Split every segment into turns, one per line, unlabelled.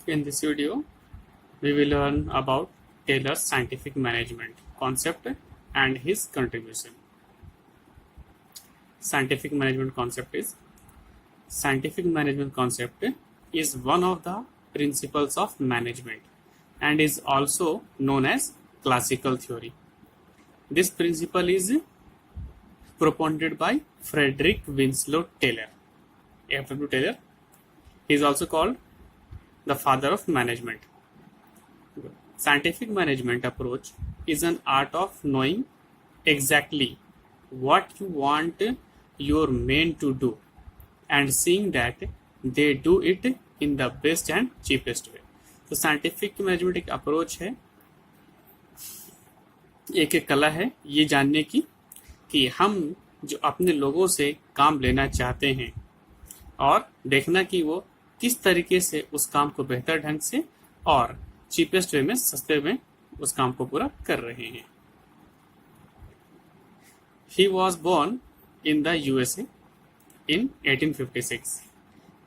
In this video, we will learn about Taylor's scientific management concept and his contribution. Scientific management concept is one of the principles of management and is also known as classical theory. This principle is proponented by Frederick Winslow Taylor. F.W. Taylor. He is also called the father of management. Scientific management approach is an art of knowing exactly what you want your men to do and seeing that they do it in the best and cheapest way. तो scientific management एक approach है, एक कला है ये जानने की कि हम जो अपने लोगों से काम लेना चाहते हैं और देखना कि वो किस तरीके से उस काम को बेहतर ढंग से और चीपेस्ट वे में, सस्ते में उस काम को पूरा कर रहे हैं. He was born in the USA in 1856.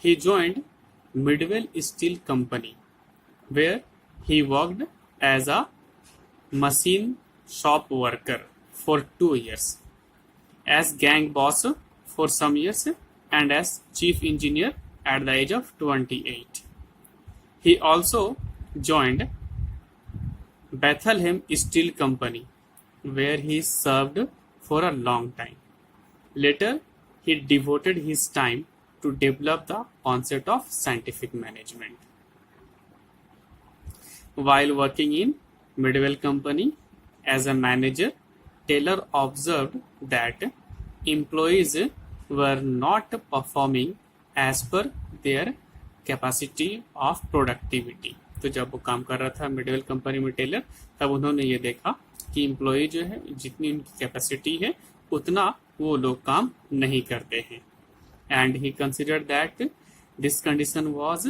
He joined Midwell Steel Company, where he worked as a machine shop worker for 2 years, as gang boss for some years, and as chief engineer at the age of 28. He also joined Bethlehem Steel Company, where he served for a long time. Later, he devoted his time to develop the concept of scientific management. While working in Midwell Company as a manager, Taylor observed that employees were not performing as per their capacity of productivity. तो जब वो काम कर रहा था Midvale company में Taylor, तब उन्होंने ये देखा कि एम्प्लॉय जो है जितनी उनकी कैपेसिटी है उतना वो लोग काम नहीं करते हैं. And he consider that this condition was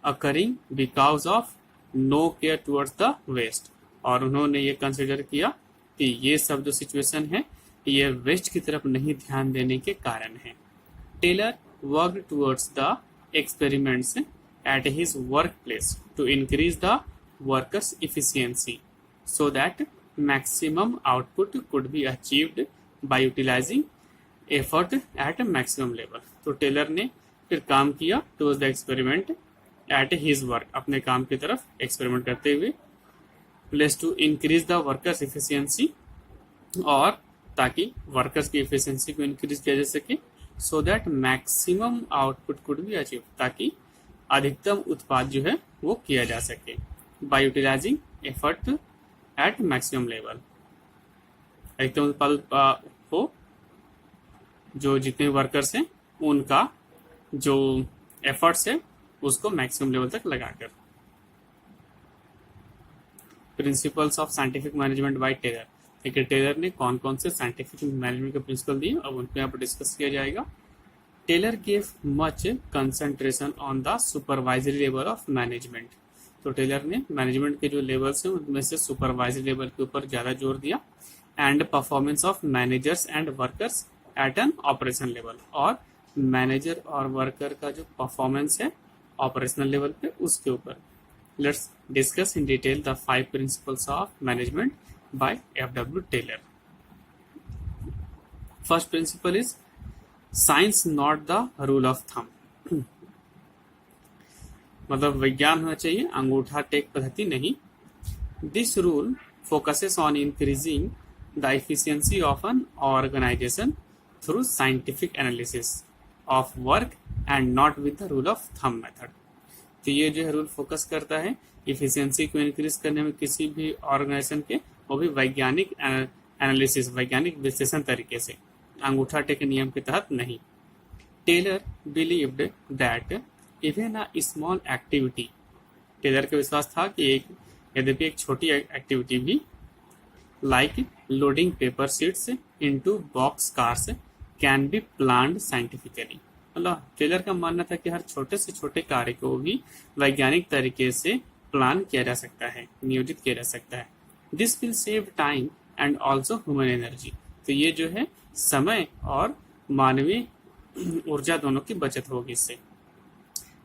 occurring because of no care towards the waste. और उन्होंने ये कंसिडर किया कि ये सब जो सिचुएशन है ये वेस्ट की तरफ नहीं ध्यान देने के कारण है. Taylor worked towards the experiments at his workplace to increase the workers' efficiency so that maximum output could be achieved by utilizing effort at a maximum level. तो टेलर ने फिर काम किया towards the experiment at his work, अपने काम की तरफ experiment करते हुए, plus two increase the workers efficiency, और ताकि वर्कर्स की एफिशिएंसी को इंक्रीज किया जा सके, so that maximum output could be achieve, ताकि अधिकतम उत्पाद जो है वो किया जा सके by utilizing effort at maximum level. अधिकतम उत्पाद हो जो जितने वर्कर्स हैं उनका जो एफर्ट्स है उसको मैक्सिमम लेवल तक लगाकर. Principles of scientific management by Taylor. देखिए टेलर ने कौन कौन से साइंटिफिक मैनेजमेंट के प्रिंसिपल दिए, अब उनको यहाँ पर डिस्कस किया जाएगा. Taylor gave much concentration on the supervisory level of management. तो टेलर ने मैनेजमेंट के जो लेवल्स हैं उनमें से सुपरवाइजरी लेवल के ऊपर ज़्यादा जोर दिया. And performance of managers and workers at an operation level. और मैनेजर और वर्कर का जो परफॉर्मेंस है ऑपरेशनल लेवल पे उसके ऊपर. Let's discuss in detail the 5 principles of management by F.W. Taylor. First principle is science not the rule of thumb. मतलब विज्ञान होना चाहिए, अंगूठा टेक पद्धति नहीं. This rule focuses on increasing the efficiency of an organization through scientific analysis of work and not with the rule of thumb method. तो ये जो है रूल फोकस करता है इफिशियंसी को इंक्रीज करने में किसी भी ऑर्गेनाइजेशन के, वो भी वैज्ञानिक एनालिसिस, वैज्ञानिक विश्लेषण तरीके से, अंगूठा टेक नियम के तहत नहीं. Taylor believed that even a small activity. Taylor का विश्वास था कि यद्यपि एक छोटी एक्टिविटी भी, like loading paper sheets into box cars, can be planned scientifically. मतलब टेलर का मानना था कि हर छोटे से छोटे कार्य को भी वैज्ञानिक तरीके से प्लान किया जा सकता है, नियोजित किया जा सकता है. This will save time and also human energy. तो ये जो है समय और मानवीय ऊर्जा दोनों की बचत होगी इससे.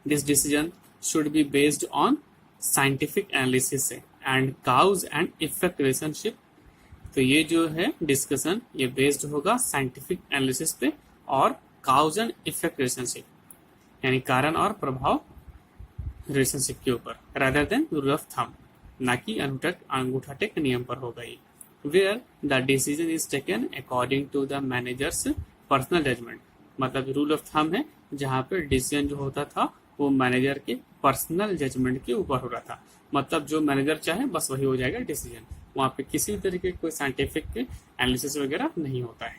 This decision should be based on scientific analysis and cause and effect relationship. तो ये जो है डिस्कशन ये बेस्ड होगा साइंटिफिक एनालिसिस पे और काउज एंड इफेक्ट रिलेशनशिप, यानी कारण और प्रभाव रिलेशनशिप के ऊपर, rather than rule of thumb, ना कि अंगूठा टेक नियम पर होगा ये, where the decision is taken according to the manager's personal judgement. मतलब रूल ऑफ थंब है जहाँ पे डिसीजन जो होता था वो मैनेजर के पर्सनल जजमेंट के ऊपर हो रहा था, मतलब जो मैनेजर चाहे बस वही हो जाएगा डिसीजन, वहाँ पे किसी तरीके कोई साइंटिफिक एनालिसिस वगैरह नहीं होता है,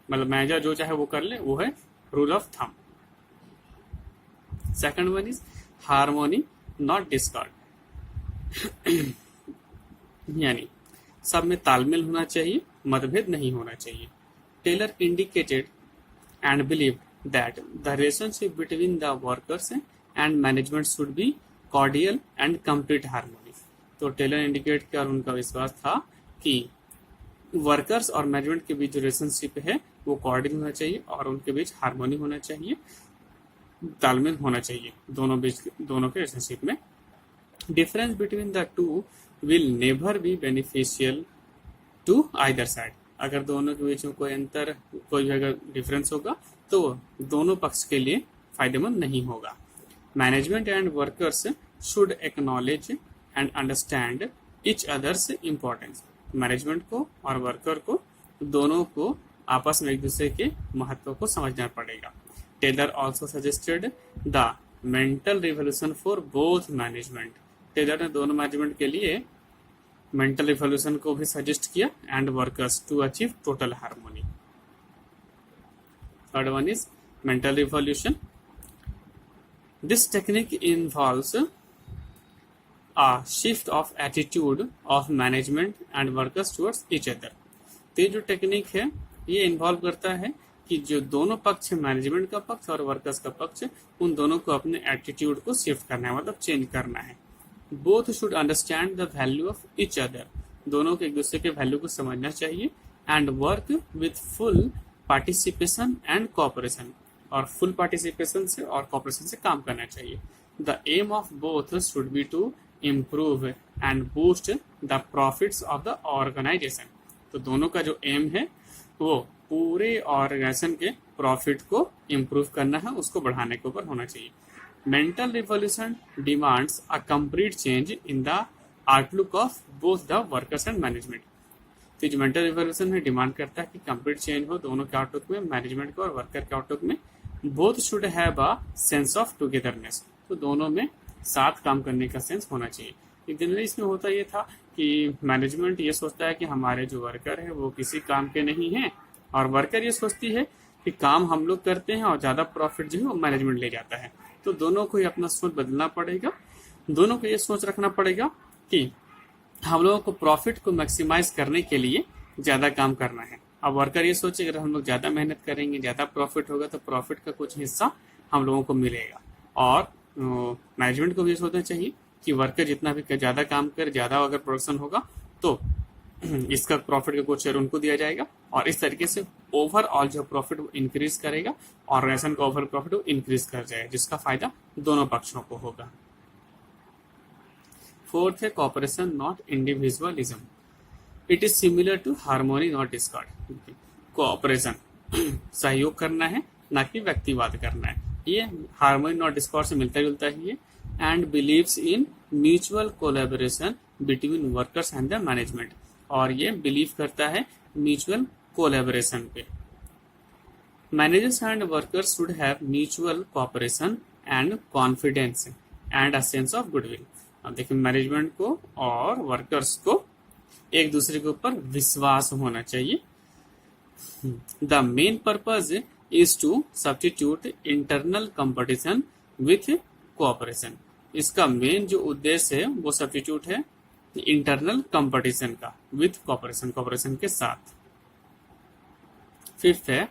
मतलब मैनेजर जो चाहे वो कर ले, वो है rule of thumb. Second one is harmony not Discord, यानी सब में तालमेल होना चाहिए, मतभेद नहीं होना चाहिए। Taylor indicated and believed that the relationship between the workers and management should be cordial and complete harmony। तो टेलर इंडिकेट किया और उनका विश्वास था कि वर्कर्स और मैनेजमेंट के बीच जो रिलेशनशिप है वो कॉर्डियल होना चाहिए और उनके बीच हार्मोनी होना चाहिए, तालमेल होना चाहिए दोनों के रिलेशनशिप में। Difference between the two will never be beneficial to either side. अगर दोनों के बीच में कोई भी अगर डिफरेंस होगा तो दोनों पक्ष के लिए फायदेमंद नहीं होगा। Management and workers should acknowledge and understand each others importance. Management को और वर्कर को दोनों को आपस में एक दूसरे के महत्व को समझना पड़ेगा। Taylor also suggested the mental revolution for both management. Taylor ने दोनों मैनेजमेंट के लिए मेंटल रिवोल्यूशन को भी सजेस्ट किया and workers to achieve total harmony. Third one is mental revolution. This technique involves a shift of attitude of management and workers towards each other. तो ये जो टेक्निक है ये इन्वॉल्व करता है कि जो दोनों पक्ष है, मैनेजमेंट का पक्ष और वर्कर्स का पक्ष, उन दोनों को अपने एटीट्यूड को शिफ्ट करना है, मतलब चेंज करना है। Both should understand the value of each other. दोनों को एक दूसरे के वैल्यू को समझना चाहिए and work with full participation and cooperation, और फुल पार्टिसिपेशन से और कोऑपरेशन से काम करना चाहिए। The aim of both should be to improve and boost the profits of the organisation. तो दोनों का जो एम है वो पूरे ऑर्गेनाइजेशन के प्रॉफिट को इम्प्रूव करना है, उसको बढ़ाने के ऊपर होना चाहिए। Mental revolution demands a complete change in the outlook of both the workers and management। तो जो मेंटल रिवोल्यूशन है डिमांड करता है कि कंप्लीट चेंज हो दोनों के आउटलुक में, मैनेजमेंट को और वर्कर के आउटलुक में। Both should have a sense of togetherness. तो दोनों में साथ काम करने का सेंस होना चाहिए। जनरली इसमें होता ये था कि मैनेजमेंट ये सोचता है कि हमारे जो वर्कर है वो किसी काम के नहीं है, और वर्कर ये सोचती है कि काम हम लोग करते हैं और ज्यादा प्रॉफिट जो है वो मैनेजमेंट ले जाता है। तो दोनों को ही अपना सोच बदलना पड़ेगा, दोनों को ये सोच रखना पड़ेगा कि हम लोगों को प्रॉफिट को मैक्सिमाइज करने के लिए ज्यादा काम करना है। अब वर्कर ये सोचे अगर हम लोग ज्यादा मेहनत करेंगे, ज्यादा प्रॉफिट होगा, तो प्रॉफिट का कुछ हिस्सा हम लोगों को मिलेगा। और मैनेजमेंट को भी सोचना चाहिए कि वर्कर जितना भी ज्यादा काम करे, ज्यादा अगर प्रोडक्शन होगा तो इसका प्रॉफिट का कुछ शेयर उनको दिया जाएगा, और इस तरीके से ओवरऑल जो प्रॉफिट वो इंक्रीज करेगा, ऑर्गेनाइजेशन का ओवरऑल प्रॉफिट वो इंक्रीज कर जाएगा, जिसका फायदा दोनों पक्षों को होगा। फोर्थ है cooperation not individualism. It is similar to harmony not discord. Cooperation सहयोग करना है, ना कि व्यक्तिवाद करना है। ये हार्मोनी नॉट डिस्कॉर्ड से मिलता जुलता ही है। And believes in mutual collaboration between workers and the management. और ये बिलीव करता है म्यूचुअल कोलैबोरेशन पे। Managers and workers should have mutual cooperation and confidence and a sense of goodwill. अब देखिए मैनेजमेंट को और वर्कर्स को एक दूसरे के ऊपर विश्वास होना चाहिए। The main purpose is to substitute internal competition with cooperation. इसका मेन जो उद्देश्य है वो सब्स्टिट्यूट है इंटरनल कंपटीशन का विथ कोऑपरेशन के साथ। फिफ्थ है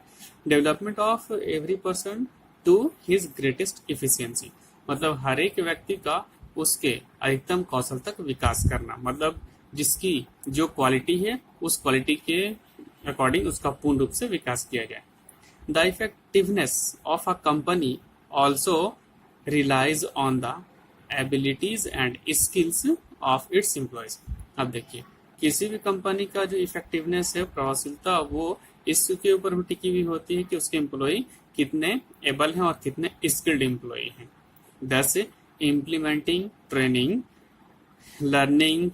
development of every person to his greatest efficiency. मतलब हर एक व्यक्ति का उसके अधिकतम कौशल तक विकास करना, मतलब जिसकी जो क्वालिटी है उस क्वालिटी के अकॉर्डिंग उसका पूर्ण रूप से विकास किया जाए। The effectiveness of a company also relies on the abilities and skills of its employees. अब देखिए, किसी भी कंपनी का जो इफेक्टिवनेस है, प्रभावशीलता, वो इसके ऊपर भी टिकी हुई होती है कि उसके एम्प्लॉय कितने एबल हैं और कितने स्किल्ड एम्प्लॉय हैं। दस, implementing training, learning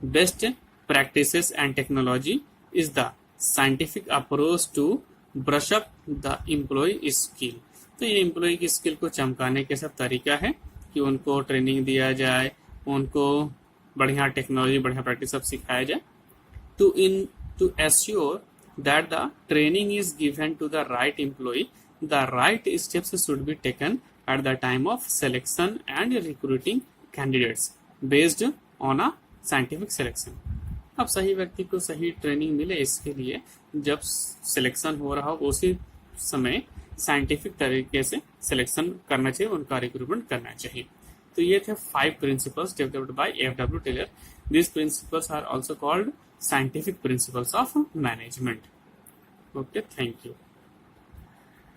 best practices and technology is the scientific approach to brush up the employee skill। तो ये एम्प्लॉय की स्किल को चमकाने के सब तरीका है कि उनको ट्रेनिंग दिया जाए, उनको बढ़िया टेक्नोलॉजी, बढ़िया प्रैक्टिस सब सिखाया जाए। To assure that the training is given to the right employee, the right steps should be taken at the time of selection and recruiting candidates based on a scientific selection. अब सही व्यक्ति को सही training मिले, इसके लिए जब selection हो रहा हो उसी समय साइंटिफिक तरीके से सिलेक्शन करना चाहिए, उनका रिक्रूटमेंट करना चाहिए। तो ये थे 5 principles developed by F W. Taylor. These principles are also called scientific principles of management. Okay, thank you.